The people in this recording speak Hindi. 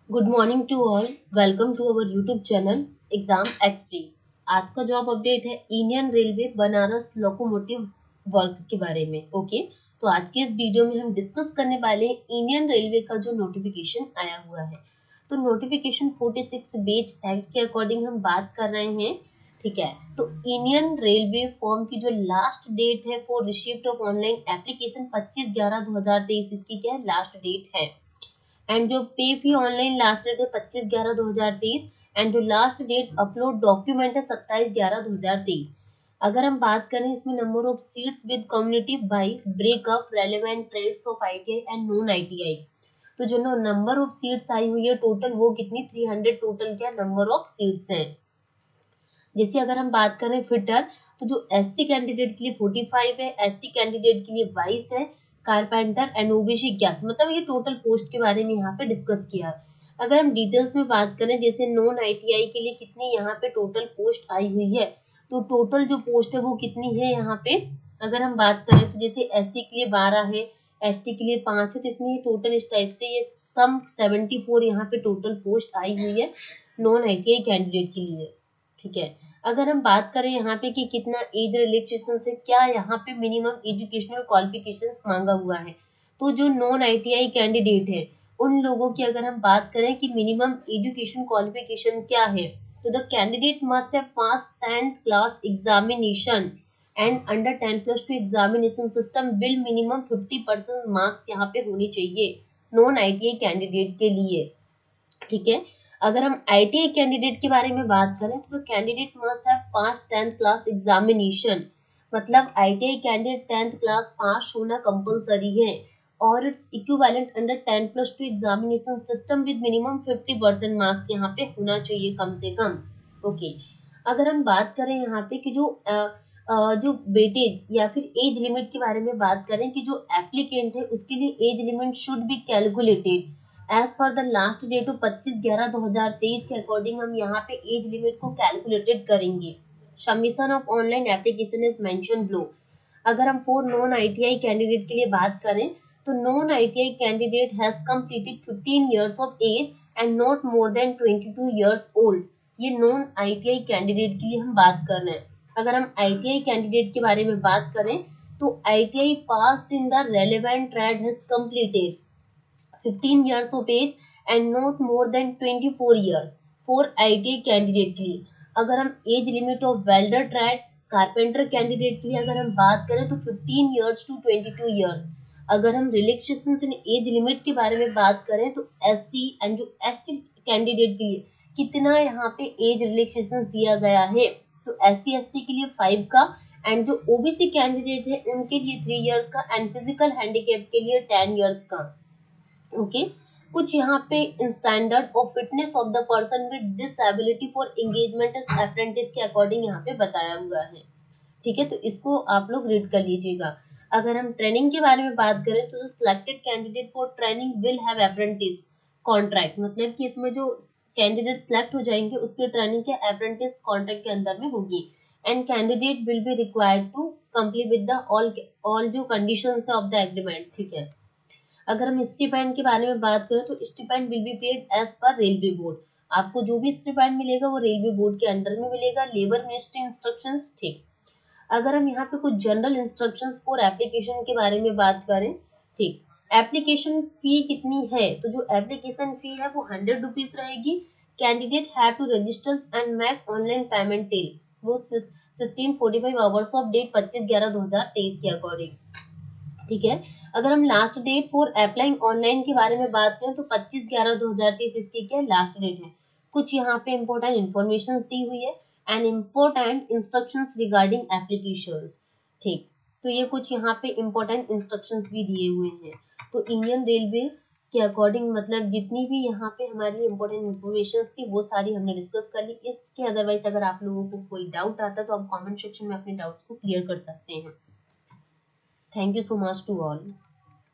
Good morning to all. Welcome to our YouTube channel exam express. आज का जॉब अपडेट है Indian railway Banaras locomotive works के बारे में। ओके, तो आज के इस वीडियो में हम डिस्कस करने वाले हैं इंडियन रेलवे का जो नोटिफिकेशन आया हुआ है। तो नोटिफिकेशन 46 बेच एक्ट के अकॉर्डिंग हम बात कर रहे हैं। ठीक है, तो इंडियन रेलवे फॉर्म की जो लास्ट डेट है for receipt of online application 25/11/2023 इसकी क्या है, लास्ट डेट है। एंड जो पे फी ऑनलाइन लास्ट डेट है 25/11/2023 एंड जो लास्ट डेट अपलोड डॉक्यूमेंट है 27/11/2023। अगर हम बात करें इसमें number of seats with community wise breakup relevant trades of ITI and non ITI. तो जो नंबर ऑफ सीट्स आई हुई है टोटल वो कितनी 300 टोटल क्या नंबर ऑफ सीट्स हैं। जैसे अगर हम बात करें फिटर तो जो एससी कैंडिडेट के लिए 45 है, एसटी कैंडिडेट के लिए 22 है, कारपेंटर एंड ओबीसी 81। मतलब ये टोटल पोस्ट के बारे में यहाँ पे डिस्कस किया। अगर हम डिटेल्स में बात करें जैसे नॉन आईटीआई के लिए कितनी यहाँ पे टोटल पोस्ट आई हुई है, तो टोटल जो पोस्ट है वो कितनी है यहाँ पे। अगर हम बात करें तो जैसे एससी के लिए 12 है, एसटी के लिए 5 है, तो इसमें टोटल इस टाइप से ये सम 74 यहाँ पे टोटल पोस्ट आई हुई है नॉन आईटीआई कैंडिडेट के लिए। ठीक है, अगर हम बात करें यहाँ पे कि कितना एज रिलैक्सेशन से क्या यहाँ पे मिनिमम एजुकेशनल क्वालिफिकेशंस मांगा हुआ है, तो जो नॉन आईटीआई कैंडिडेट है उन लोगों की अगर हम बात करें कि मिनिमम एजुकेशन क्वालिफिकेशन क्या है, तो the candidate must have pass 10th class examination and under 10+2 examination system will minimum 50% marks यहाँ पे होनी चाहिए नॉन आईटीआई कैंडिडेट के लिए। ठीक है, अगर हम आईटीआई कैंडिडेट के बारे में बात करें तो candidate must have pass 10th class examination. मतलब ITI candidate 10th class pass होना कंपलसरी है और it's equivalent under 10+2 examination system with minimum 50% marks यहाँ पे होना चाहिए कम से कम। ओके, अगर हम बात करें यहाँ पे कि जो वेटेज या फिर एज लिमिट के बारे में बात करें कि जो एप्लीकेंट है उसके लिए age limit should be calculated as per the last date of 25/11/2023 के अकॉर्डिंग हम यहाँ पे एज लिमिट को कैलकुलेटेड करेंगे। Submission of online application is mention below. अगर हम फॉर नॉन आईटीआई कैंडिडेट के लिए बात करें तो non ITI candidate has completed 15 years of age and not more than 22 years old. ये नॉन आईटीआई कैंडिडेट के लिए हम बात कर रहे हैं। अगर हम आईटीआई कैंडिडेट के बारे में बात करें तो ITI passed in the relevant trade has completed 15 years of age and not more than 24 years for ITA candidate के लिए। अगर हम age limit of welder trade carpenter candidate के लिए अगर हम बात करें तो 15 years to 22 years। अगर हम रिलैक्सेशन इन एज लिमिट के बारे में बात करें तो एससी एंड जो एसटी कैंडिडेट के लिए कितना यहाँ पे एज रिलैक्सेशन दिया गया है, तो एससी एसटी के लिए 5 का एंड जो ओबीसी कैंडिडेट है उनके लिए 3 इयर्स का एंड फिजिकल हैंडीकैप के लिए 10 इयर्स का। ओके, कुछ यहाँ पे standard of fitness of the person with disability for engagement as apprentice के अकॉर्डिंग यहाँ पे बताया हुआ है। ठीक है, तो इसको आप लोग रीड कर लीजिएगा। अगर हम ट्रेनिंग के बारे में बात करें तो जो selected candidate for training will have apprentice contract. मतलब कि इसमें जो कैंडिडेट सिलेक्ट हो जाएंगे उसकी ट्रेनिंग के अप्रेंटिस कॉन्ट्रैक्ट के अंदर में होगी and candidate will be required to complete with the all जो कंडीशंस है ऑफ द एग्रीमेंट। ठीक है, अगर हम स्टिपेंड के बारे में बात करें तो stipend will be paid as per railway board. आपको जो भी स्टिपेंड मिलेगा वो रेलवे बोर्ड के अंडर में मिलेगा, लेबर मिनिस्ट्री इंस्ट्रक्शंस। ठीक, अगर हम यहाँ पे कुछ जनरल इंस्ट्रक्शंस फॉर एप्लीकेशन के बारे में बात करें, ठीक, एप्लीकेशन फी कितनी है, तो जो एप्लीकेशन फी है वो 100 रुपीज रहेगी। Candidate have to register and make online payment till वो 1645 आवर्स ऑफ डेट 25/11/2023 के अकॉर्डिंग। ठीक है, अगर हम last date for applying online के बारे में बात करें तो 25/11/2023 इसकी क्या लास्ट डेट है। कुछ यहाँ पे इंपॉर्टेंट इंफॉर्मेशन दी हुई है and important instructions regarding applications. ठीक, तो ये कुछ यहाँ पे इंपॉर्टेंट इंस्ट्रक्शंस भी दिए हुए हैं। तो इंडियन रेलवे के अकॉर्डिंग मतलब जितनी भी यहाँ पे हमारी इंपॉर्टेंट इंफॉर्मेशन थी वो सारी हमने डिस्कस कर ली। इसके अदरवाइज अगर आप लोगों को कोई डाउट आता है तो आप कॉमेंट सेक्शन में अपने डाउट्स को क्लियर कर सकते हैं। Thank you so much to all.